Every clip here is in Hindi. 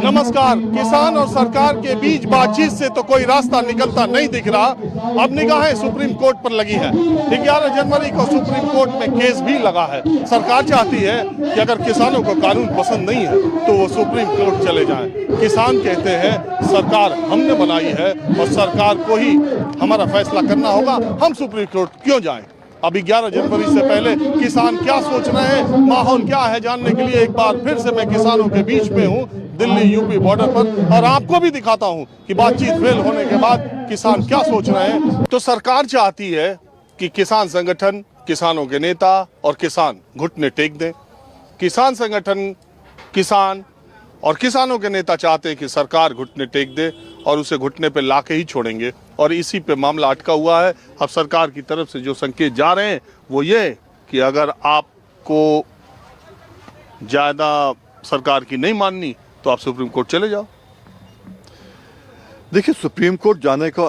नमस्कार। किसान और सरकार के बीच बातचीत से तो कोई रास्ता निकलता नहीं दिख रहा। अब निगाहें सुप्रीम कोर्ट पर लगी है। 11 जनवरी को सुप्रीम कोर्ट में केस भी लगा है। सरकार चाहती है कि अगर किसानों को कानून पसंद नहीं है तो वो सुप्रीम कोर्ट चले जाएं। किसान कहते हैं सरकार हमने बनाई है और सरकार को ही हमारा फैसला करना होगा, हम सुप्रीम कोर्ट क्यों जाएं। अभी 11 जनवरी से पहले किसान क्या सोच रहे हैं, माहौल क्या है, जानने के लिए एक बार फिर से मैं किसानों के बीच में हूं, दिल्ली यूपी बॉर्डर पर, और आपको भी दिखाता हूं कि बातचीत फेल होने के बाद किसान क्या सोच रहे हैं। तो सरकार चाहती है कि किसान संगठन, किसानों के नेता और किसान घुटने टेक दें। किसान संगठन, किसान और किसानों के नेता चाहते हैं कि सरकार घुटने टेक दे और उसे घुटने पे लाके ही छोड़ेंगे, और इसी पे मामला अटका हुआ है। अब सरकार की तरफ से जो संकेत जा रहे हैं वो ये कि अगर आपको ज्यादा सरकार की नहीं माननी तो आप सुप्रीम कोर्ट चले जाओ। देखिए, सुप्रीम कोर्ट जाने को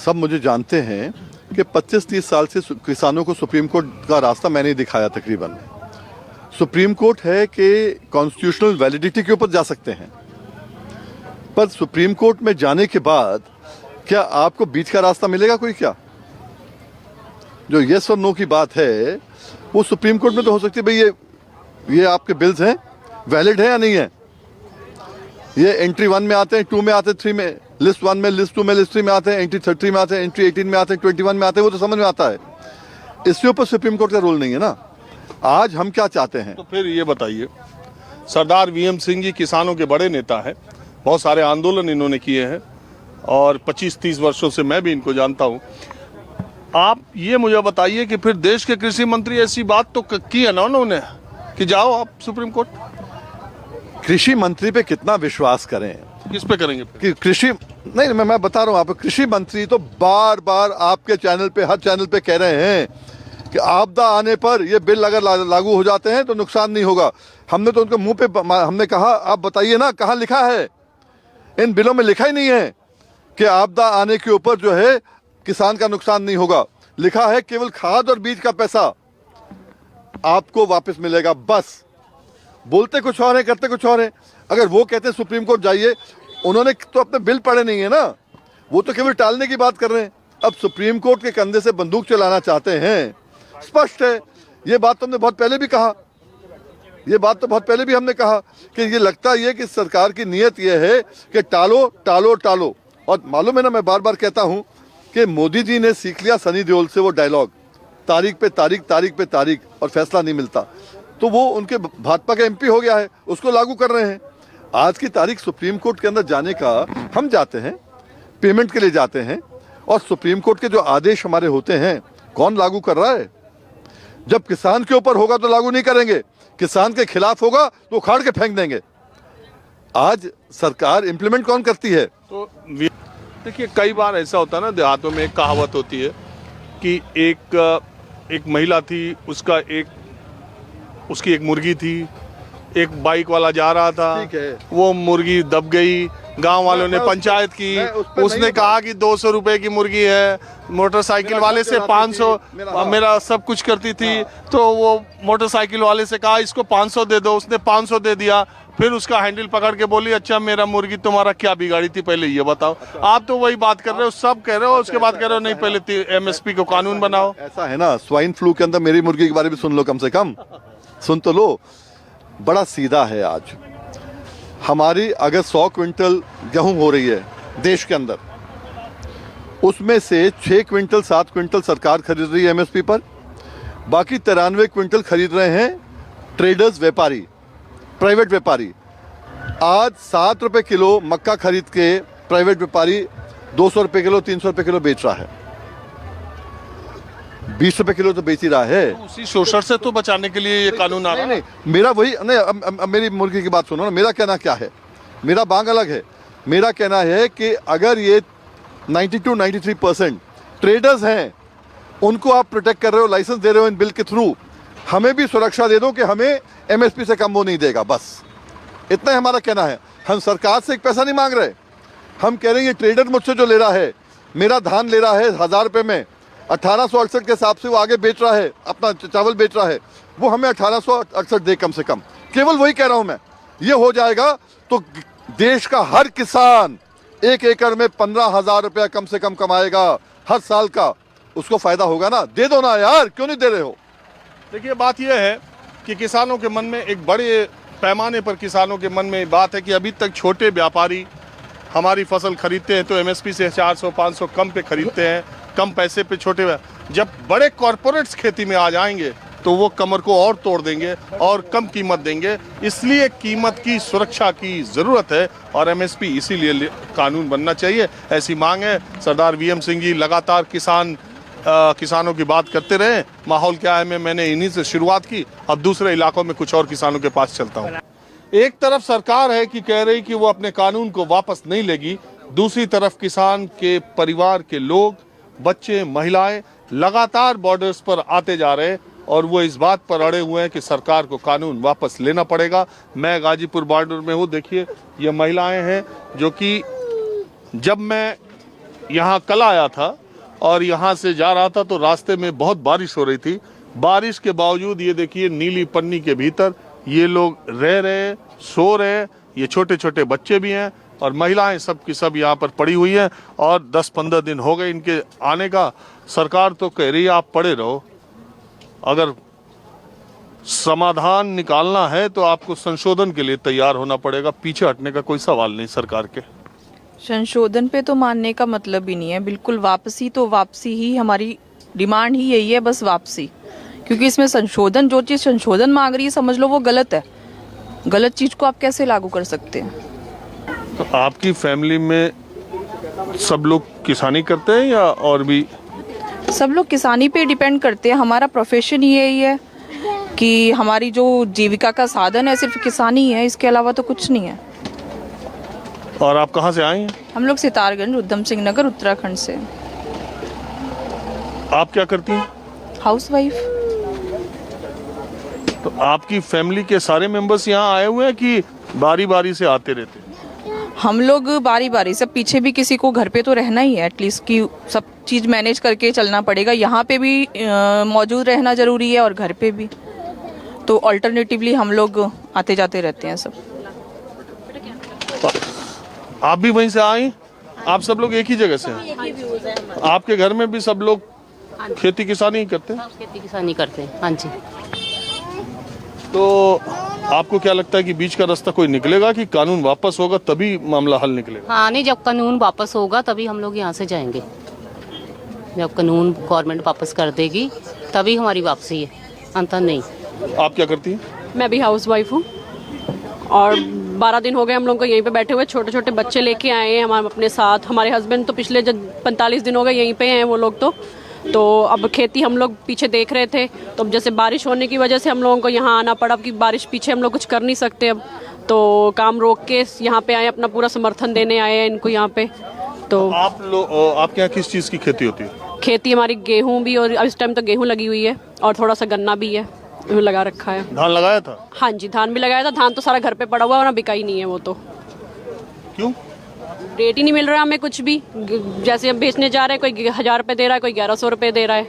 सब मुझे जानते हैं कि 25-30 साल से किसानों को सुप्रीम कोर्ट का रास्ता मैंने ही दिखाया तकरीबन। सुप्रीम कोर्ट है कि कॉन्स्टिट्यूशनल वैलिडिटी के ऊपर जा सकते हैं, पर सुप्रीम कोर्ट में जाने के बाद क्या आपको बीच का रास्ता मिलेगा कोई? क्या जो यस और नो की बात है वो सुप्रीम कोर्ट में तो हो सकती है। भाई ये आपके बिल्स हैं, वैलिड है या नहीं है? ये एंट्री 1 में आते हैं, 2 में आते हैं, 3 में, लिस्ट 1 में, लिस्ट 2 में, लिस्ट 3 में आते हैं, एंट्री 30 में आते हैं, एंट्री 18 में आते हैं, 21 में आते हैं, वो तो समझ में आता है। इसके ऊपर सुप्रीम कोर्ट का रोल नहीं है ना। आज हम क्या चाहते हैं? तो फिर ये बताइए, सरदार वीएम सिंह जी किसानों के बड़े नेता हैं, बहुत सारे आंदोलन इन्होंने किए हैं और 25-30 वर्षों से मैं भी इनको जानता हूं। आप ये मुझे बताइए कि फिर देश के कृषि मंत्री ऐसी बात तो की है ना उन्होंने कि जाओ आप सुप्रीम कोर्ट। कृषि मंत्री पे कितना विश्वास करें? किस पे करेंगे कि कृषि नहीं, मैं बता रहा हूं आपको, कृषि मंत्री तो बार बार आपके चैनल पे, हर चैनल पे कह रहे हैं कि आपदा आने पर ये बिल अगर लागू हो जाते हैं तो नुकसान नहीं होगा। हमने तो उनके मुंह पे हमने कहा आप बताइए ना, कहाँ लिखा है? इन बिलों में लिखा ही नहीं है कि आपदा आने के ऊपर जो है किसान का नुकसान नहीं होगा। लिखा है केवल खाद और बीज का पैसा आपको वापस मिलेगा। बस बोलते कुछ और है, करते कुछ और है। अगर वो कहते हैं सुप्रीम कोर्ट जाइए, उन्होंने तो अपने बिल पढ़े नहीं है ना, वो तो केवल टालने की बात कर रहे हैं। अब सुप्रीम कोर्ट के कंधे से बंदूक चलाना चाहते हैं, स्पष्ट है। ये बात तो हमने बहुत पहले भी कहा, ये बात तो बहुत पहले भी हमने कहा कि ये लगता है कि सरकार की नीयत ये है कि टालो टालो टालो। और मालूम है ना, मैं बार बार कहता हूं कि मोदी जी ने सीख लिया सनी देओल से वो डायलॉग, तारीख पे तारीख, तारीख पे तारीख, और फैसला नहीं मिलता। तो वो उनके भाजपा का एमपी हो गया है, उसको लागू कर रहे हैं। आज की तारीख सुप्रीम कोर्ट के अंदर जाने का, हम जाते हैं पेमेंट के लिए जाते हैं, और सुप्रीम कोर्ट के जो आदेश हमारे होते हैं कौन लागू कर रहा है? जब किसान के ऊपर होगा तो लागू नहीं करेंगे, किसान के खिलाफ होगा तो उखाड़ के फेंक देंगे। आज सरकार इंप्लीमेंट कौन करती है? तो देखिए, कई बार ऐसा होता है ना, देहातों में एक कहावत होती है कि एक महिला थी, उसकी एक मुर्गी थी, एक बाइक वाला जा रहा था, वो मुर्गी दब गई, गांव वालों ने पंचायत की, उसने कहा कि 200 रुपए की मुर्गी है, मोटरसाइकिल वाले से 500, मेरा सब कुछ करती थी, तो वो मोटरसाइकिल वाले से कहा इसको 500 दे दो, उसने 500 दे दिया। फिर उसका हैंडल पकड़ के बोली अच्छा मेरा मुर्गी तुम्हारा क्या बिगाड़ी थी, पहले ये बताओ। आप तो वही बात कर रहे हो, सब कह रहे हो, उसके बाद कह रहे हो नहीं पहले एमएसपी को कानून बनाओ। ऐसा है ना, स्वाइन फ्लू के अंदर मेरी मुर्गी के बारे में सुन लो, कम से कम सुन तो लो। बड़ा सीधा है। आज हमारी अगर 100 क्विंटल गेहूं हो रही है देश के अंदर, उसमें से 6 क्विंटल 7 क्विंटल सरकार खरीद रही है एमएसपी पर, बाकी 93 क्विंटल खरीद रहे हैं ट्रेडर्स, व्यापारी, प्राइवेट व्यापारी। आज 7 रुपए किलो मक्का खरीद के प्राइवेट व्यापारी 200 रुपए किलो, 300 रुपए किलो बेच रहा है, 20 रुपए किलो तो बेच ही रहा है। तो उसी शोषण से तो बचाने के लिए ये कानून आ रहा है। नहीं, मेरा वही नहीं, अब मेरी मुर्गी की बात सुनो ना। मेरा कहना क्या है, मेरा बांग अलग है। मेरा कहना है कि अगर ये 92-93% ट्रेडर्स हैं, उनको आप प्रोटेक्ट कर रहे हो, लाइसेंस दे रहे हो इन बिल के थ्रू, हमें भी सुरक्षा दे दो कि हमें एमएसपी से कम वो नहीं देगा। बस इतना ही हमारा कहना है। हम सरकार से एक पैसा नहीं मांग रहे, हम कह रहे हैं ये ट्रेडर मुझसे जो ले रहा है, मेरा धान ले रहा है 1000 रुपये में, 1868 के हिसाब से वो आगे बेच रहा है, अपना चावल बेच रहा है, वो हमें 1868 दे कम से कम। केवल वही कह रहा हूं मैं। ये हो जाएगा तो देश का हर किसान 1 एकड़ में 15,000 रुपया कम से कम कमाएगा हर साल का, उसको फायदा होगा ना। दे दो ना यार, क्यों नहीं दे रहे हो? देखिए बात यह है कि किसानों के मन में एक बड़े पैमाने पर किसानों के मन में बात है कि अभी तक छोटे व्यापारी हमारी फसल खरीदते हैं तो एमएसपी से 400-500 कम पे खरीदते हैं, कम पैसे पे छोटे। जब बड़े कॉरपोरेट्स खेती में आ जाएंगे तो वो कमर को और तोड़ देंगे और कम कीमत देंगे। इसलिए कीमत की सुरक्षा की ज़रूरत है और एमएसपी इसीलिए कानून बनना चाहिए, ऐसी मांग है। सरदार वीएम सिंह जी लगातार किसानों की बात करते रहे। माहौल क्या है मैंने इन्हीं से शुरुआत की, अब दूसरे इलाकों में कुछ और किसानों के पास चलता हूँ। एक तरफ सरकार है कि कह रही कि वो अपने कानून को वापस नहीं लेगी, दूसरी तरफ किसान के परिवार के लोग, बच्चे, महिलाएं लगातार बॉर्डर्स पर आते जा रहे हैं और वो इस बात पर अड़े हुए हैं कि सरकार को कानून वापस लेना पड़ेगा। मैं गाजीपुर बॉर्डर में हूँ, देखिए ये महिलाएं हैं जो कि जब मैं यहाँ कल आया था और यहाँ से जा रहा था तो रास्ते में बहुत बारिश हो रही थी। बारिश के बावजूद ये देखिए नीली पन्नी के भीतर ये लोग रह रहे, सो रहे, ये छोटे छोटे बच्चे भी हैं और महिलाएं सब की सब यहाँ पर पड़ी हुई हैं और 10-15 दिन हो गए इनके आने का। सरकार तो कह रही है आप पड़े रहो, अगर समाधान निकालना है तो आपको संशोधन के लिए तैयार होना पड़ेगा, पीछे हटने का कोई सवाल नहीं सरकार के। संशोधन पे तो मानने का मतलब ही नहीं है, बिल्कुल वापसी तो वापसी ही, हमारी डिमांड ही यही है, बस वापसी। क्योंकि इसमें संशोधन, जो चीज़ संशोधन मांग रही है समझ लो वो गलत है। गलत चीज़ को आप कैसे लागू कर सकते हैं? तो आपकी फैमिली में सब लोग किसानी करते हैं या और भी? सब लोग किसानी पे डिपेंड करते हैं। हमारा प्रोफेशन ही यही है कि हमारी जो जीविका का साधन है सिर्फ किसानी है, इसके अलावा तो कुछ नहीं है। और आप कहाँ से आए हैं? हम लोग सितारगंज, उधम सिंह नगर, उत्तराखंड से। आप क्या करती हैं? हाउसवाइफ। तो आपकी फैमिली के सारे मेंबर्स यहाँ आए हुए हैं कि बारी बारी से आते रहते हैं? हम लोग बारी बारी से, पीछे भी किसी को घर पे तो रहना ही है एटलीस्ट, कि सब चीज़ मैनेज करके चलना पड़ेगा। यहाँ पे भी मौजूद रहना ज़रूरी है और घर पे भी, तो अल्टरनेटिवली हम लोग आते जाते रहते हैं सब। आप भी वहीं से आए? आप सब लोग एक ही जगह से हैं? आपके घर में भी सब लोग खेती किसानी ही करते हैं? खेती किसानी करते हैं, हाँ जी। तो आपको क्या लगता है कि बीच का रास्ता कोई निकलेगा कि कानून वापस होगा तभी मामला हल निकलेगा? हाँ नहीं, जब कानून वापस होगा तभी हम लोग यहाँ से जाएंगे। जब कानून गवर्नमेंट वापस कर देगी तभी हमारी वापसी है, अंतर नहीं। आप क्या करती हैं? मैं भी हाउसवाइफ हूँ और 12 दिन हो गए हम लोग को यहीं पे बैठे हुए। छोटे छोटे बच्चे लेके आए हैं हम अपने साथ। हमारे हस्बैंड तो पिछले 45 दिन हो गए यहीं पे हैं वो लोग। तो अब खेती हम लोग पीछे देख रहे थे, तो अब जैसे बारिश होने की वजह से हम लोगों को यहाँ आना पड़ा कि बारिश पीछे हम लोग कुछ कर नहीं सकते अब, तो काम रोक के यहाँ पे आए, अपना पूरा समर्थन देने आए हैं इनको यहाँ पे। तो आपके यहाँ किस चीज़ की खेती होती है? खेती हमारी गेहूँ भी, और इस टाइम तो गेहूँ लगी हुई है और थोड़ा सा गन्ना भी है, लगा रखा है। धान लगाया था? हाँ जी, धान भी लगाया था। धान तो सारा घर पे पड़ा हुआ है, ना बिका ही नहीं है वो। तो क्यों? रेट ही नहीं मिल रहा हमें कुछ भी। जैसे हम बेचने जा रहे हैं, कोई 1000 रुपये दे रहा है, कोई 1100 रुपये दे रहा है,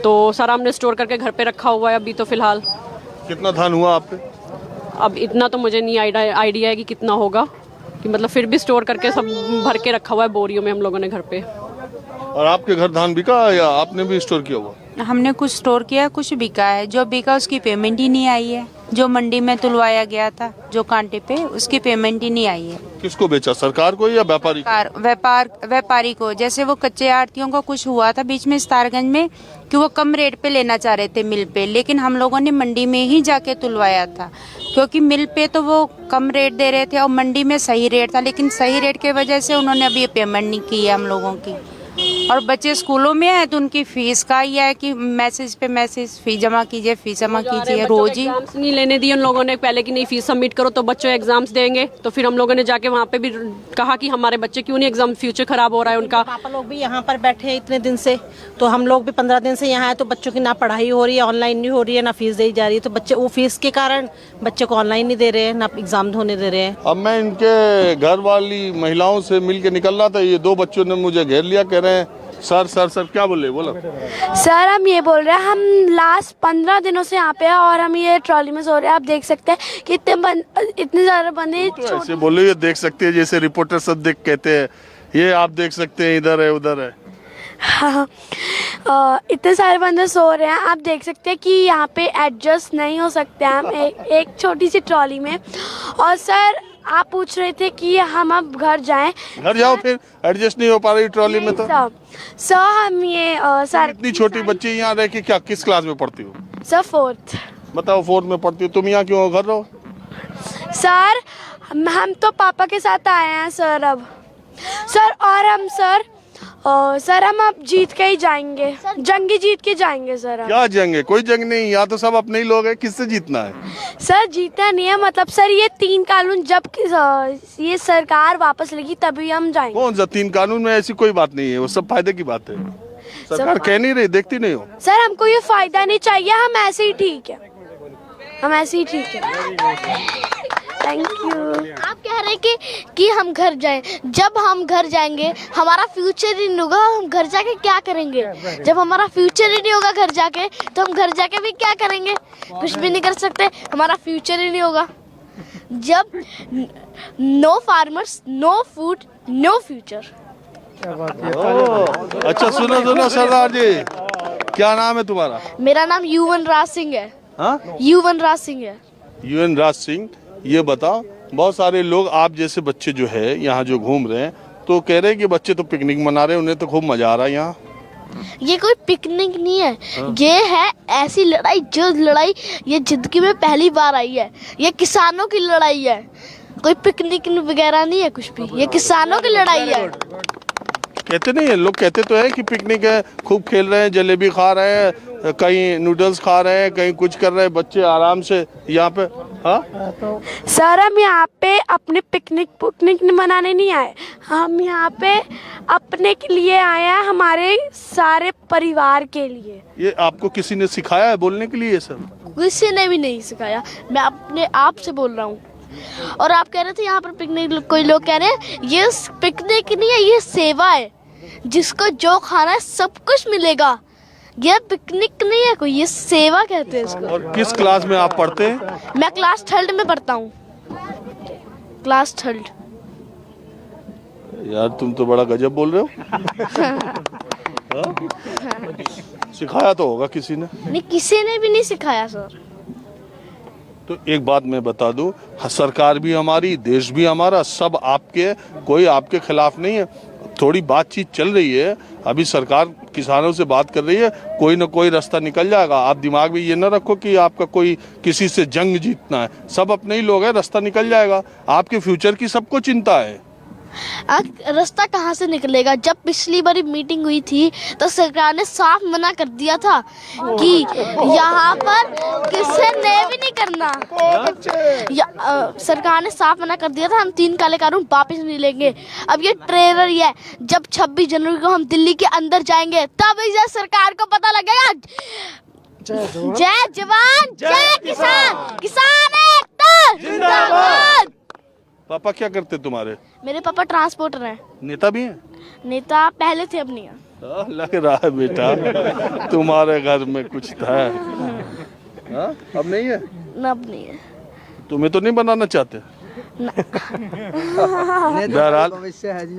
तो सारा हमने स्टोर करके घर पे रखा हुआ है अभी तो फिलहाल। कितना धान हुआ आप पे? अब इतना तो मुझे नहीं आइडिया है कि कितना होगा, कि मतलब फिर भी स्टोर करके सब भर के रखा हुआ है बोरियों में हम लोगों ने घर पे। और आपके घर धान बिका या आपने भी स्टोर किया हुआ? हमने कुछ स्टोर किया, कुछ बिका है। जो बिका उसकी पेमेंट ही नहीं आई है। जो मंडी में तुलवाया गया था जो कांटे पे, उसकी पेमेंट ही नहीं आई है। किसको बेचा, सरकार को या व्यापारी को? व्यापारी को। जैसे वो कच्चे आड़तियों को कुछ हुआ था बीच में सितारगंज में कि वो कम रेट पे लेना चाह रहे थे मिल पे, लेकिन हम लोगों ने मंडी में ही जाके तुलवाया था, क्योंकि मिल पे तो वो कम रेट दे रहे थे और मंडी में सही रेट था, लेकिन सही रेट के वजह से उन्होंने अभी ये पेमेंट नहीं की है हम लोगों की। और बच्चे स्कूलों में है तो उनकी फीस का ही है कि मैसेज पे मैसेज, फीस जमा कीजिए, फीस जमा कीजिए रोज ही। एग्जाम्स नहीं लेने दिए उन लोगों ने पहले कि नहीं फीस सबमिट करो तो बच्चों एग्जाम्स देंगे। तो फिर हम लोगों ने जाके वहाँ पे भी कहा कि हमारे बच्चे क्यों नहीं, एग्जाम फ्यूचर खराब हो रहा है उनका। पापा लोग भी यहाँ पर बैठे हैं इतने दिन से, तो हम लोग भी 15 दिन से यहाँ है, तो बच्चों की ना पढ़ाई हो रही है, ऑनलाइन नहीं हो रही है, ना फीस दी जा रही है, तो बच्चे वो फीस के कारण बच्चे को ऑनलाइन नहीं दे रहे हैं, ना एग्जाम होने दे रहे हैं। अब मैं इनके घर वाली महिलाओं से मिल के निकल रहा था, ये 2 बच्चों ने मुझे घेर लिया, कह रहे हैं सर सर सर क्या बोल रहे बोलो। सर हम ये बोल रहे हैं, हम लास्ट 15 दिनों से यहाँ पे हैं और हम ये ट्रॉली में सो रहे हैं। आप देख सकते हैं कि इतने ज़्यादा बंदे तो ऐसे बोलो, ये देख सकते हैं जैसे रिपोर्टर सब देख कहते हैं, ये आप देख सकते हैं इधर है उधर है। हाँ, इतने सारे बंदे सो रहे हैं। आप देख सकते हैं कि यहाँ पे एडजस्ट नहीं हो सकते हम एक छोटी सी ट्रॉली में। और सर आप पूछ रहे थे कि हम अब घर जाएं। घर जाओ, फिर एडजस्ट नहीं हो पा रही ट्रॉली में तो। सर हम ये सर इतनी छोटी बच्ची यहाँ रह के क्या, किस क्लास में पढ़ती हो? Sir 4th। बताओ 4th में पढ़ती हो, तुम यहाँ क्यों हो? घर रहो। सर हम तो पापा के साथ आए हैं सर अब। सर और हम सर हम अब जीत के ही जाएंगे, जंगी जीत के जाएंगे सर। क्या जंग है? कोई जंग नहीं, यहाँ तो सब अपने ही लोग हैं, किससे जीतना है? सर जीतना नहीं है, मतलब सर ये 3 कानून जब ये सरकार वापस लेगी तभी हम जाएंगे। कौन सा 3 कानून में? ऐसी कोई बात नहीं है, वो सब फायदे की बात है। सरकार कह नहीं रही, देखती नहीं हो। सर हमको ये फायदा नहीं चाहिए, हम ऐसे ही ठीक है, हम ऐसे ही ठीक है। Thank you. आप कह रहे हैं कि हम घर जाएं। जब हम घर जाएंगे हमारा फ्यूचर ही नहीं होगा, हम घर जाके क्या करेंगे? जब हमारा फ्यूचर ही नहीं होगा घर जाके, तो हम घर जाके भी क्या करेंगे? कुछ भी नहीं कर सकते, हमारा फ्यूचर ही नहीं होगा। जब no farmers, no food, no future. अच्छा सुनो सरदार जी, क्या नाम है तुम्हारा? मेरा नाम युवन राज सिंह है। हाँ, युवन राज सिंह है। युवन राज सिंह, ये बताओ, बहुत सारे लोग आप जैसे बच्चे जो है यहाँ जो घूम रहे हैं तो कह रहे हैं कि बच्चे तो पिकनिक मना रहे हैं, उन्हें तो खूब मजा आ रहा है यहाँ। ये कोई पिकनिक नहीं है, ये है ऐसी लड़ाई जो लड़ाई ये जिंदगी में पहली बार आई है। ये किसानों की लड़ाई है, कोई पिकनिक वगैरह नहीं है कुछ भी, ये किसानों की लड़ाई है। कहते नहीं है लोग, कहते तो है कि पिकनिक है, खूब खेल रहे हैं, जलेबी खा रहे हैं, कहीं नूडल्स खा रहे हैं, कहीं कुछ कर रहे हैं बच्चे आराम से यहाँ पे। हाँ सर हम यहाँ पे अपने पिकनिक मनाने नहीं आए, हम यहाँ पे अपने के लिए आए हैं, हमारे सारे परिवार के लिए। ये आपको किसी ने सिखाया है बोलने के लिए ये सब? किसी ने भी नहीं सिखाया, मैं अपने आप से बोल रहा हूँ। और आप कह रहे थे यहाँ पर पिकनिक, कोई लोग कह रहे हैं ये पिकनिक नहीं है, ये सेवा है। जिसको जो खाना है सब कुछ मिलेगा, ये पिकनिक नहीं है कोई, ये सेवा कहते हैं इसको। और किस क्लास में आप पढ़ते हैं? मैं क्लास 3rd में पढ़ता हूँ, क्लास 3rd। यार तुम तो बड़ा गजब बोल रहे हो। सिखाया तो होगा किसी ने? नहीं, किसी ने भी नहीं सिखाया सर। तो एक बात मैं बता दूं, सरकार भी हमारी, देश भी हमारा, सब आपके, कोई आपके खिलाफ नहीं है। थोड़ी बातचीत चल रही है, अभी सरकार किसानों से बात कर रही है, कोई ना कोई रास्ता निकल जाएगा। आप दिमाग में ये ना रखो कि आपका कोई किसी से जंग जीतना है, सब अपने ही लोग हैं, रास्ता निकल जाएगा। आपके फ्यूचर की सबको चिंता है। रास्ता कहाँ से निकलेगा? जब पिछली बारी मीटिंग हुई थी तो सरकार ने साफ मना कर दिया था कि यहाँ पर किसी ने भी नहीं करना। सरकार ने साफ मना कर दिया था, हम 3 काले कानून वापस नहीं लेंगे। अब ये ट्रेलर ही है, जब 26 जनवरी को हम दिल्ली के अंदर जाएंगे तब इसे सरकार को पता लगेगा। जय जवान जय किसान, किसान एकता जिंदाबाद। पापा क्या करते तुम्हारे? मेरे पापा ट्रांसपोर्टर हैं। नेता भी हैं? नेता पहले थे, अब नहीं है। लग रहा है बेटा तुम्हारे घर में कुछ था। हाँ? अब नहीं है? अब नहीं है। तुम्हें तो नहीं बनाना चाहते? बहरहाल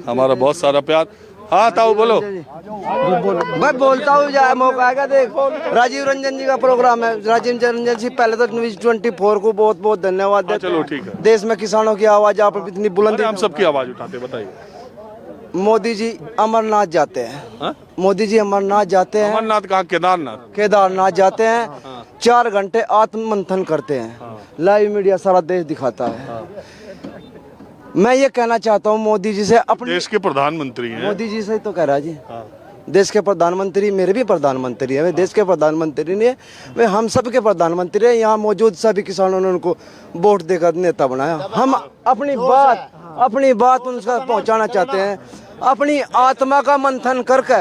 हमारा बहुत सारा प्यार। हाँ ताऊ बोलो। मैं बोलता हूँ, जाए मौका आएगा। देख राजीव रंजन जी का प्रोग्राम है, राजीव रंजन जी पहले तो न्यूज़ 24 को बहुत बहुत धन्यवाद देते हैं। चलो ठीक है। देश में किसानों की आवाज आप इतनी बुलंदी, हम सबकी आवाज उठाते, बताइए। मोदी जी अमरनाथ जाते हैं। हा? मोदी जी अमरनाथ जाते हैं। अमरनाथ कहाँ? केदारनाथ। केदारनाथ जाते हैं। 4 घंटे आत्ममंथन करते हैं। लाइव मीडिया सारा देश दिखाता है। मैं ये कहना चाहता हूँ मोदी जी से, अपने देश के प्रधानमंत्री हैं। मोदी जी से तो कह रहा जी, देश के प्रधानमंत्री मेरे भी प्रधानमंत्री है। वे देश के प्रधानमंत्री नहीं है, वे हम सब के प्रधानमंत्री है। यहाँ मौजूद सभी किसानों ने उनको वोट देकर नेता बनाया। हम अपनी बात उनका पहुँचाना चाहते हैं। अपनी आत्मा का मंथन करके,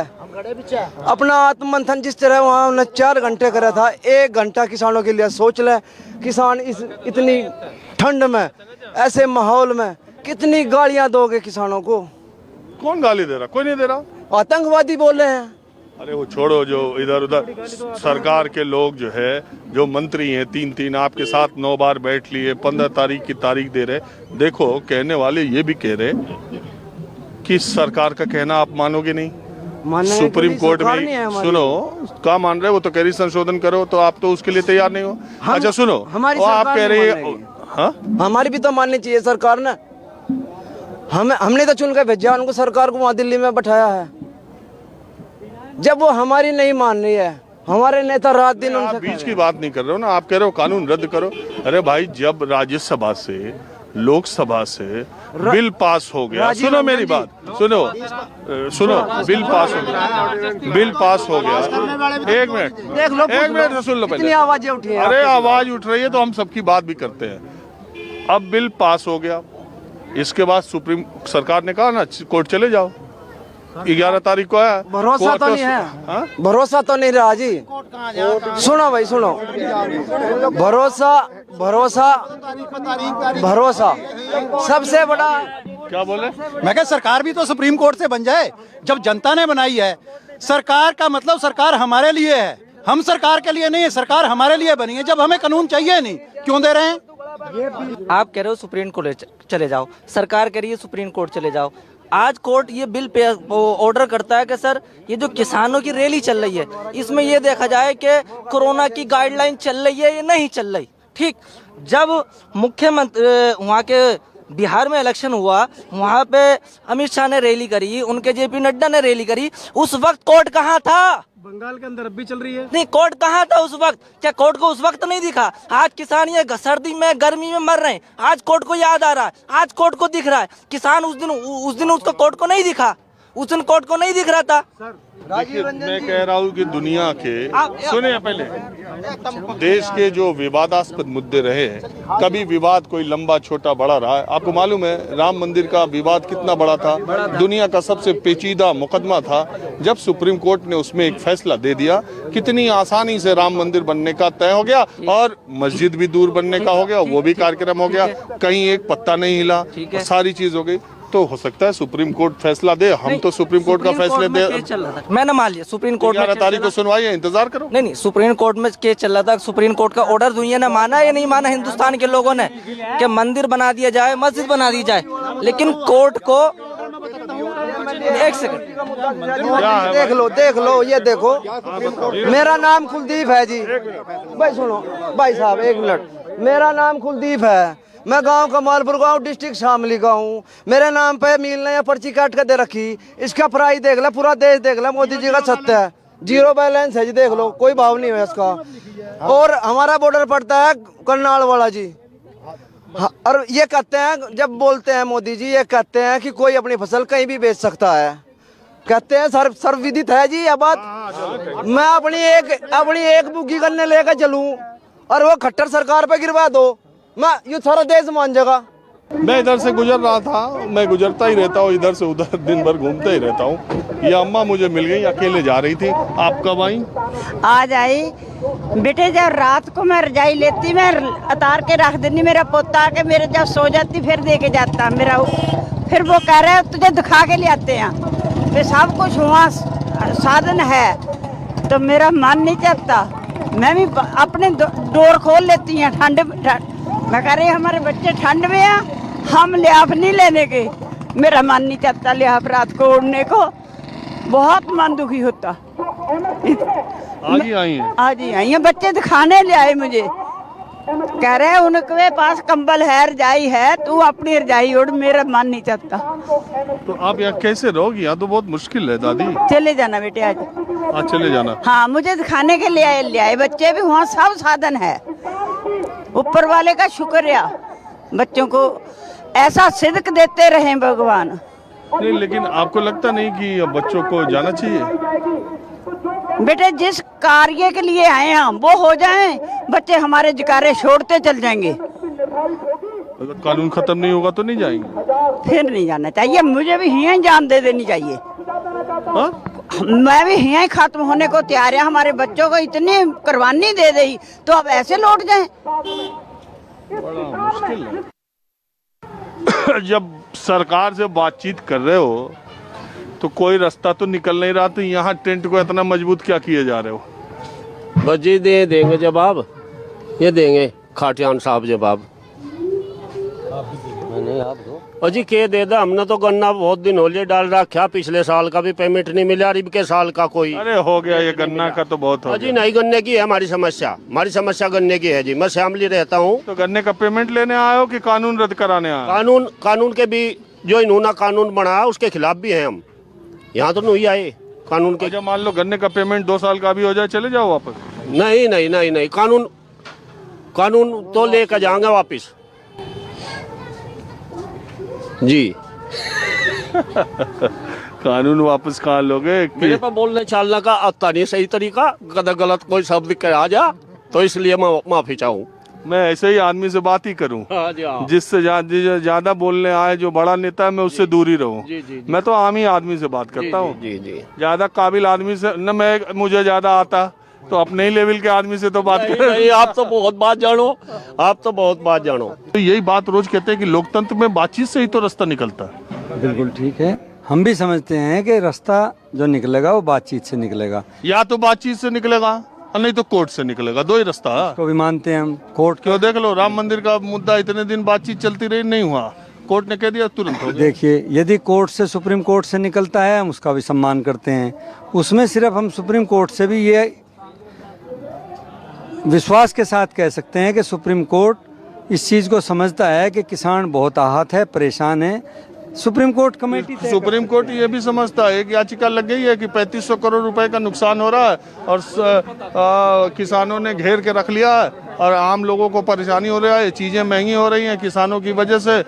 अपना आत्म मंथन जिस तरह वहाँ उन्होंने 4 घंटे करा था, 1 घंटा किसानों के लिए सोच ले। किसान इस इतनी ठंड में, ऐसे माहौल में कितनी गालियां दोगे किसानों को? कौन गाली दे रहा? कोई नहीं दे रहा। आतंकवादी बोल रहे हैं। अरे वो छोड़ो, जो इधर उधर सरकार के लोग जो है, जो मंत्री हैं, 3-3 आपके साथ 9 बार बैठ लिए, 15 तारीख की तारीख दे रहे। देखो, कहने वाले ये भी कह रहे कि सरकार का कहना आप मानोगे नहीं। सुप्रीम कोर्ट में सुनो, क्या मान रहे हो? वो तो कह रही संशोधन करो, तो आप तो उसके लिए तैयार नहीं हो। अच्छा सुनो, हमारी आप कह रही है, हाँ हमारी भी तो माननी चाहिए सरकार ने। हमने तो चुन के भेजा उनको, सरकार को वहाँ दिल्ली में बैठाया है। जब वो हमारी नहीं मान रही है, हमारे नेता रात दिन आप बीच की बात नहीं कर रहे हो ना, आप कह रहे हो कानून रद्द करो। अरे भाई, जब राज्यसभा से, लोकसभा से बिल पास हो गया, सुनो मेरी बात, सुनो, बिल पास हो गया, बिल पास हो गया। एक मिनट, देख लो, एक मिनट से सुन लो पहले। आवाजें उठी है। अरे आवाज उठ रही है तो हम सबकी बात भी करते हैं। अब बिल पास हो गया, इसके बाद सुप्रीम सरकार ने कहा ना, कोर्ट चले जाओ। 11 तारीख को आया, भरोसा तो नहीं है। हाँ? भरोसा तो नहीं रहा जी। सुनो भाई, सुनो, भरोसा भरोसा भरोसा सबसे बड़ा। क्या बोले? मैं कहा सरकार भी तो सुप्रीम कोर्ट से बन जाए। जब जनता ने बनाई है सरकार, का मतलब सरकार हमारे लिए है, हम सरकार के लिए नहीं है, सरकार हमारे लिए बनी है। जब हमें कानून चाहिए नहीं, क्यों दे रहे हैं? आप कह रहे हो सुप्रीम कोर्ट चले जाओ, सरकार कह रही है सुप्रीम कोर्ट चले जाओ। आज कोर्ट ये बिल पे ऑर्डर करता है कि सर, ये जो किसानों की रैली चल रही है, इसमें ये देखा जाए कि कोरोना की गाइडलाइन चल रही है या नहीं चल रही। ठीक, जब मुख्यमंत्री वहाँ के बिहार में इलेक्शन हुआ, वहाँ पे अमित शाह ने रैली करी, उनके जेपी नड्डा ने रैली करी, उस वक्त कोर्ट कहाँ था? बंगाल के अंदर अब भी चल रही है। नहीं, कोर्ट कहाँ था उस वक्त? क्या कोर्ट को उस वक्त नहीं दिखा? आज किसान ये सर्दी में, गर्मी में मर रहे हैं, आज कोर्ट को याद आ रहा है, आज कोर्ट को दिख रहा है। किसान उस दिन उसको कोर्ट को नहीं दिखा, उस दिन कोर्ट को नहीं दिख रहा था। देखिए, मैं कह रहा हूँ कि दुनिया के, सुनिए पहले, देश के जो विवादास्पद मुद्दे रहे हैं, कभी विवाद कोई लंबा छोटा बड़ा रहा है। आपको मालूम है राम मंदिर का विवाद कितना बड़ा था, दुनिया का सबसे पेचीदा मुकदमा था। जब सुप्रीम कोर्ट ने उसमें एक फैसला दे दिया, कितनी आसानी से राम मंदिर बनने का तय हो गया और मस्जिद भी दूर बनने का हो गया, वो भी कार्यक्रम हो गया, कहीं एक पत्ता नहीं हिला, सारी चीज हो गई। तो हो सकता है सुप्रीम कोर्ट फैसला दे, हम तो सुप्रीम कोर्ट का फैसले दे। मैंने मान लिया सुप्रीम कोर्ट में 11 तारीख को सुनवाई है, इंतजार करो। नहीं, सुप्रीम कोर्ट में केस चल रहा था। सुप्रीम कोर्ट का ऑर्डर दुनिया ने माना या नहीं माना हिंदुस्तान के लोगों ने, कि मंदिर बना दिया जाए, मस्जिद बना दी जाए, लेकिन कोर्ट को, एक सेकंड, देख लो, ये देखो, मेरा नाम कुलदीप है जी। भाई सुनो, भाई साहब एक मिनट, मेरा नाम कुलदीप है, मैं गांव कमालपुर गांव, डिस्ट्रिक्ट शामली का हूँ। मेरे नाम पे मिल ने पर्ची काट कर दे रखी, इसका प्राइस देख लो, पूरा देश देख लो, मोदी जी का सत्य है, 0 बैलेंस है जी, देख लो, कोई भाव नहीं है इसका। और हमारा बॉर्डर पड़ता है करनाल वाला जी। हाँ, और ये कहते हैं, जब बोलते हैं मोदी जी, ये कहते हैं कि कोई अपनी फसल कहीं भी बेच सकता है, कहते हैं सर्वविदित है जी। अब बात, मैं अपनी एक बुग्गी करने लेकर चलूं और वो खट्टर सरकार पे गिरवा दो, मैं ये सारा देश मान जाएगा। मैं इधर से गुजर रहा था, मैं गुजरता ही रहता हूँ, इधर से उधर दिन भर घूमता ही रहता हूँ। ये अम्मा मुझे मिल गई, अकेले जा रही थी। आप कब आई? आज आई बेटे, जब रात को मैं रजाई लेती, मैं उतार के रख देनी, मेरा पोता आके मेरे जब सो जाती फिर दे के जाता मेरा। फिर वो कह रहे तुझे दिखा के ले आते हैं, फिर सब कुछ हुआ साधन है, तो मेरा मन नहीं चाहता। मैं भी अपने डोर खोल लेती हैं ठंड, मैं कह रही हमारे बच्चे ठंड में हैं, हम लिहाफ नहीं लेने के, मेरा मन नहीं चाहता लिहाफ रात को उड़ने को, बहुत मन दुखी होता। आज ही आई हैं बच्चे दिखाने ले आए मुझे, कह रहे हैं उनके पास कंबल है, रजाई है, तू अपनी रजाई उड़, मेरा मन नहीं चाहता। तो आप यहाँ कैसे रहोगी? यहाँ तो बहुत मुश्किल है दादी। चले जाना बेटे, आज चले जाना। हाँ, मुझे दिखाने के लिए ले आए बच्चे भी, वहाँ सब साधन है, ऊपर वाले का शुक्रिया, बच्चों को ऐसा सिद्क देते रहे भगवान। नहीं, लेकिन आपको लगता नहीं कि बच्चों को जाना चाहिए? बेटे, जिस कार्य के लिए आए हैं वो हो जाएं, बच्चे हमारे जकारे छोड़ते चल जाएंगे। अगर कानून खत्म नहीं होगा तो नहीं जाएंगे? फिर नहीं जाना चाहिए, मुझे भी यहीं जान दे देनी चाहिए। हाँ? मैं भी यहीं खत्म होने को तैयार है, हमारे बच्चों को इतनी कुर्बानी दे दी, तो अब ऐसे लौट जाएं? बड़ा मुश्किल है। जब सरकार से बातचीत कर रहे हो तो कोई रास्ता तो निकल नहीं रहा, तो यहाँ टेंट को इतना मजबूत क्या किए जा रहे हो? बस जी देंगे जवाब, ये देंगे खाटियान साहब जवाब। और जी के दे दा, हमने तो गन्ना बहुत दिन हो लिए डाल रखा, पिछले साल का भी पेमेंट नहीं मिला, रिब के साल का कोई। अरे हो गया, ये गन्ना का तो बहुत हो जी नहीं, गन्ने की है हमारी समस्या गन्ने की है जी। मैं श्यामली रहता हूँ। तो गन्ने का पेमेंट लेने आए हो कि कानून रद्द कराने आए? कानून के भी जो इन्होंने कानून बनाया उसके खिलाफ भी हैं हम। यहाँ तो नहीं आए कानून के। जब मान लो गन्ने का पेमेंट 2 साल का भी हो जाए, चले जाओ वापस? नहीं, कानून तो लेकर जाएंगे वापिस जी। कानून वापस कहाँ लोगे? मेरे पर बोलने चालने का आता नहीं सही तरीका, गलत कोई शब्द कह आ जा तो इसलिए मैं माफी चाहूँ। मैं ऐसे ही आदमी से बात ही करूं जिससे ज्यादा बोलने आए, जो बड़ा नेता है मैं उससे दूर ही रहूं। मैं तो आम ही आदमी से बात करता हूं। ज्यादा काबिल आदमी से न मुझे ज्यादा आता, तो अपने ही लेवल के आदमी से तो बात नहीं, आप तो बहुत बात जानो। तो यही बात रोज कहते हैं कि लोकतंत्र में बातचीत से ही तो रास्ता निकलता है। बिल्कुल ठीक है, हम भी समझते हैं कि रास्ता जो निकलेगा वो बातचीत से निकलेगा। या तो बातचीत से निकलेगा और नहीं तो कोर्ट से निकलेगा, 2 ही रास्ता है। तो भी मानते हैं हम कोर्ट। क्यों देख लो, राम मंदिर का मुद्दा इतने दिन बातचीत चलती रही, नहीं हुआ, कोर्ट ने कह दिया तुरंत हो गया। देखिए, यदि कोर्ट से सुप्रीम कोर्ट से निकलता है हम उसका भी सम्मान करते हैं। उसमें सिर्फ हम सुप्रीम कोर्ट से भी ये विश्वास के साथ कह सकते हैं कि सुप्रीम कोर्ट इस चीज़ को समझता है कि किसान बहुत आहत है, परेशान है। सुप्रीम कोर्ट कमेटी ये भी समझता है कि याचिका लग गई है कि 3500 करोड़ रुपए का नुकसान हो रहा है और किसानों ने घेर के रख लिया है और आम लोगों को परेशानी हो रहा है, चीज़ें महंगी हो रही हैं किसानों की वजह से।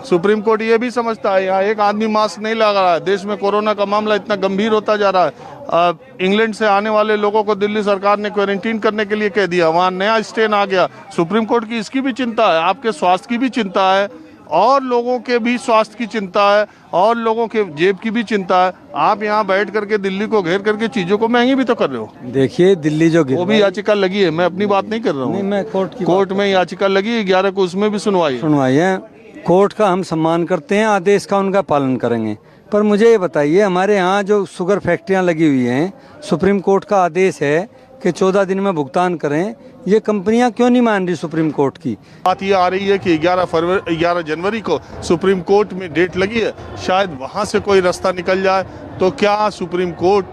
सुप्रीम कोर्ट ये भी समझता है, यहाँ एक आदमी मास्क नहीं लगा रहा है, देश में कोरोना का मामला इतना गंभीर होता जा रहा है। इंग्लैंड से आने वाले लोगों को दिल्ली सरकार ने क्वारंटीन करने के लिए कह दिया, वहाँ नया स्ट्रेन आ गया। सुप्रीम कोर्ट की इसकी भी चिंता है, आपके स्वास्थ्य की भी चिंता है और लोगों के भी स्वास्थ्य की चिंता है और लोगों के जेब की भी चिंता है। आप यहाँ बैठ करके दिल्ली को घेर करके चीजों को महंगी भी तो कर रहे हो। देखिए, दिल्ली जो वो भी याचिका लगी है, मैं अपनी बात नहीं कर रहा हूँ। मैं कोर्ट में याचिका लगी 11 को, उसमें भी सुनवाई है। कोर्ट का हम सम्मान करते हैं, आदेश का उनका पालन करेंगे। पर मुझे ये बताइए, हमारे यहाँ जो शुगर फैक्ट्रियाँ लगी हुई हैं, सुप्रीम कोर्ट का आदेश है कि 14 दिन में भुगतान करें, ये कंपनियां क्यों नहीं मान रही सुप्रीम कोर्ट की? बात ये आ रही है कि 11 जनवरी को सुप्रीम कोर्ट में डेट लगी है, शायद वहां से कोई रास्ता निकल जाए। तो क्या सुप्रीम कोर्ट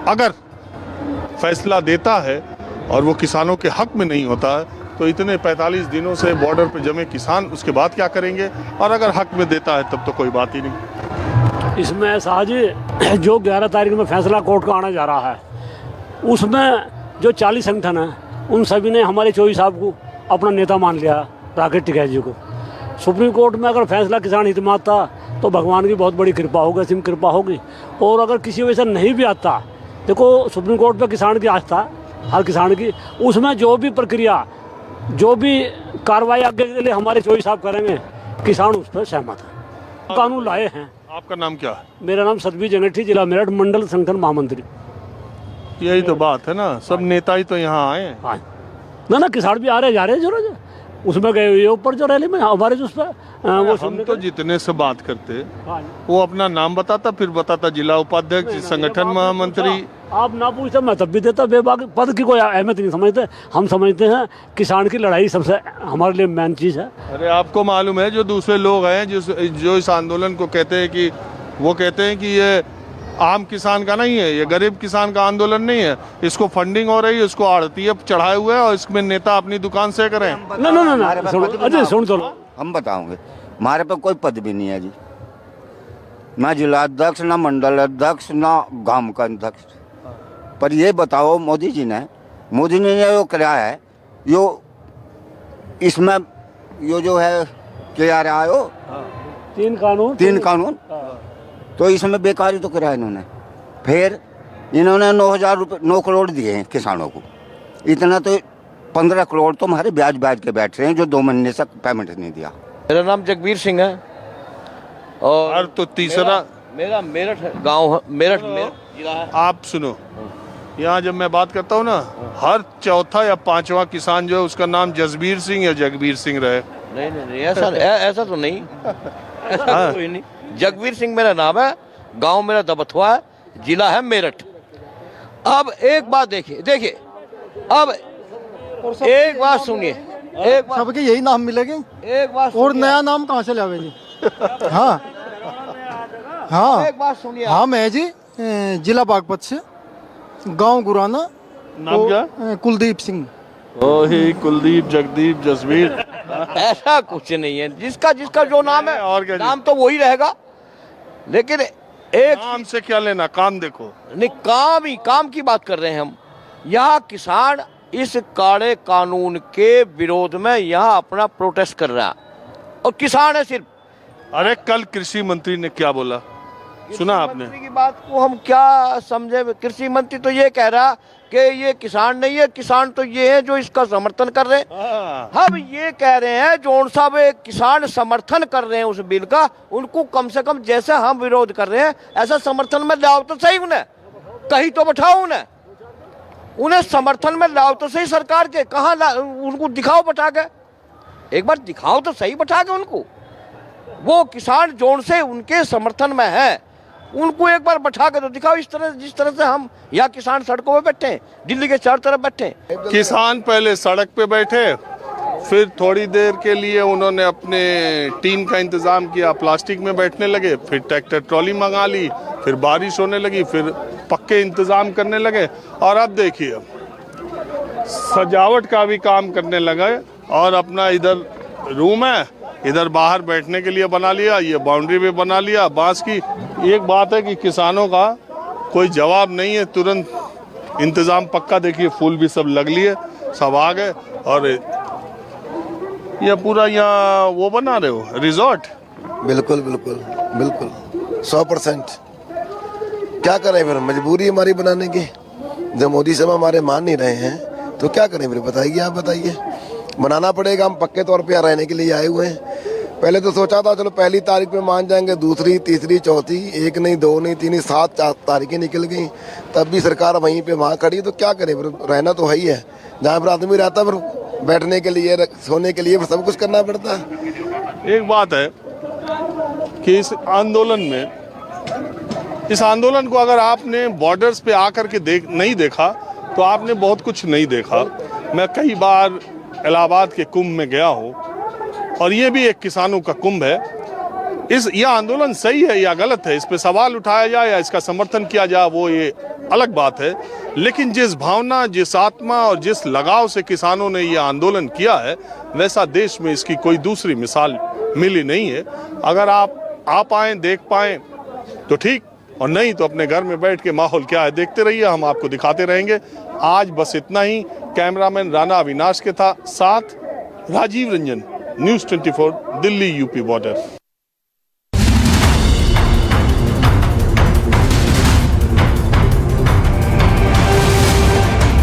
अगर फैसला देता है और वो किसानों के हक में नहीं होता है, तो इतने 45 दिनों से बॉर्डर पे जमे किसान उसके बाद क्या करेंगे? और अगर हक में देता है तब तो कोई बात ही नहीं। इसमें साहब जो 11 तारीख में फैसला कोर्ट का आने जा रहा है, उसमें जो 40 संगठन हैं उन सभी ने हमारे चौधरी साहब को अपना नेता मान लिया, राकेश टिकैत जी को। सुप्रीम कोर्ट में अगर फैसला किसान हित में आता तो भगवान की बहुत बड़ी कृपा होगी, असीम कृपा होगी। और अगर किसी वजह से नहीं भी आता, देखो सुप्रीम कोर्ट पे किसान की आस्था, हर किसान की, उसमें जो भी प्रक्रिया, जो भी कार्रवाई आगे के लिए हमारे चौधरी साहब करेंगे, किसान उस पर सहमत है। कानून लाए हैं। आपका नाम क्या है? मेरा नाम सतबीर जंगठी, जिला मेरठ, मंडल संगठन महामंत्री। यही तो बात है ना, सब नेता ही तो यहाँ आए हैं। ना किसान भी आ रहे जा रहे हैं, जो उसमें गए हुए ऊपर जो रैली में हमारे जो उस पर वो हम तो जितने से बात करते वो अपना नाम बताता, फिर बताता जिला उपाध्यक्ष, संगठन महामंत्री। आप ना पूछते मैं तब भी देता, बेबाक पद की कोई अहमियत नहीं समझते। हम समझते हैं किसान की लड़ाई सबसे हमारे लिए मेन चीज़ है। अरे आपको मालूम है, जो दूसरे लोग हैं जो इस आंदोलन को कहते हैं कि वो कहते हैं कि ये आम किसान का नहीं है, ये गरीब किसान का आंदोलन नहीं है, इसको फंडिंग हो रही है, इसको आड़तीय चढ़ाए हुए है और इसमें नेता अपनी दुकान से करें। ना सुन तो हम बताओगे, हमारे पे कोई पद भी नहीं है जी, ना जिला अध्यक्ष, ना मंडल अध्यक्ष, ना गांव का अध्यक्ष। पर ये बताओ, मोदी जी ने जो कराया है, यो इसमें यो जो है क्या रहा है, 3 कानून तो इसमें बेकारी तो कराया इन्होंने। फिर इन्होंने 9 करोड़ दिए हैं किसानों को, इतना तो 15 करोड़ तो हमारे ब्याज के बैठ रहे हैं जो 2 महीने से पेमेंट नहीं दिया। मेरा नाम जगबीर सिंह है और तो तीसरा मेरा मेरठ गांव, मेरठ जिला है। आप सुनो, यहाँ जब मैं बात करता हूँ ना, हर चौथा या 5वां किसान जो है उसका नाम जसबीर सिंह या जगबीर सिंह रहे। नहीं ऐसा तो नहीं, ऐसा कोई नहीं। जगबीर सिंह मेरा नाम है गांव मेरा दबथुआ है, जिला है मेरठ। अब एक बात देखिए अब एक बात सुनिए, एक बात, सबके यही नाम मिलेंगे, एक बात और नया नाम कहाँ से लावे जी? हाँ हाँ, एक बात सुनिए, हाँ मैं जी जिला बागपत से, गांव गुराना, नाम क्या? कुलदीप सिंह। ओही कुलदीप, जगदीप, जसवीर, ऐसा कुछ नहीं है, जिसका जो नाम है और क्या, नाम तो वही रहेगा। लेकिन एक नाम से क्या लेना, काम देखो। नहीं, काम की बात कर रहे हैं हम। यहाँ किसान इस काले कानून के विरोध में यहाँ अपना प्रोटेस्ट कर रहा है, और किसान है सिर्फ। अरे कल कृषि मंत्री ने क्या बोला, सुना आपने? की बात को हम क्या समझे? कृषि मंत्री तो ये कह रहा कि ये किसान नहीं है, किसान तो ये है जो इसका समर्थन कर रहे हैं। हम ये कह रहे हैं जो साहब किसान समर्थन कर रहे हैं उस बिल का, उनको कम से कम जैसे हम विरोध कर रहे हैं ऐसा समर्थन में लाओ तो सही, उन्हें कहीं तो बैठाओ, उन्हें समर्थन में लाओ तो सही। सरकार के कहाँ उनको दिखाओ बैठा के, एक बार दिखाओ तो सही बैठा के उनको। वो किसान जोन से उनके समर्थन में है, उनको एक बार बैठा के तो दिखाओ। इस तरह जिस तरह से हम यहाँ किसान सड़कों पे बैठे हैं, दिल्ली के चारों तरफ बैठे हैं। किसान पहले सड़क पे बैठे, फिर थोड़ी देर के लिए उन्होंने अपने टीम का इंतजाम किया, प्लास्टिक में बैठने लगे, फिर ट्रैक्टर ट्रॉली मंगा ली, फिर बारिश होने लगी, फिर पक्के इंतजाम करने लगे, और अब देखिए सजावट का भी काम करने लगे। और अपना इधर रूम है, इधर बाहर बैठने के लिए बना लिया, ये बाउंड्री भी बना लिया बांस की। एक बात है कि किसानों का कोई जवाब नहीं है, तुरंत इंतजाम पक्का। देखिए फूल भी सब लग लिए, सब आ गए, और ये पूरा यहाँ वो बना रहे हो रिजॉर्ट। बिल्कुल बिल्कुल बिल्कुल 100%। क्या करें फिर, मजबूरी हमारी बनाने की। जब मोदी साहब हमारे मान नहीं रहे हैं तो क्या करें फिर, बताइए आप बताइए। बनाना पड़ेगा, हम पक्के तौर पे यहाँ रहने के लिए आए हुए हैं। पहले तो सोचा था चलो पहली तारीख पे मान जाएंगे, दूसरी, तीसरी, चौथी, एक नहीं, दो नहीं, तीन नहीं, 7 तारीखें निकल गई, तब भी सरकार वहीं पे वहाँ खड़ी। तो क्या करें फिर, रहना तो है ही है। जहाँ पर आदमी रहता है फिर बैठने के लिए, सोने के लिए, फिर सब कुछ करना पड़ता है। एक बात है कि इस आंदोलन को अगर आपने बॉर्डर्स पे आकर के नहीं देखा तो आपने बहुत कुछ नहीं देखा। मैं कई बार इलाहाबाद के कुंभ में गया हूँ, और ये भी एक किसानों का कुंभ है। यह आंदोलन सही है या गलत है, इस पे सवाल उठाया जाए या इसका समर्थन किया जाए, वो ये अलग बात है। लेकिन जिस भावना, जिस आत्मा और जिस लगाव से किसानों ने ये आंदोलन किया है, वैसा देश में इसकी कोई दूसरी मिसाल मिली नहीं है। अगर आप पाएँ, देख पाएँ तो ठीक, और नहीं तो अपने घर में बैठ के माहौल क्या है देखते रहिए, हम आपको दिखाते रहेंगे। आज बस इतना ही। कैमरामैन राणा अविनाश के साथ राजीव रंजन, न्यूज़ 24, दिल्ली यूपी बॉर्डर।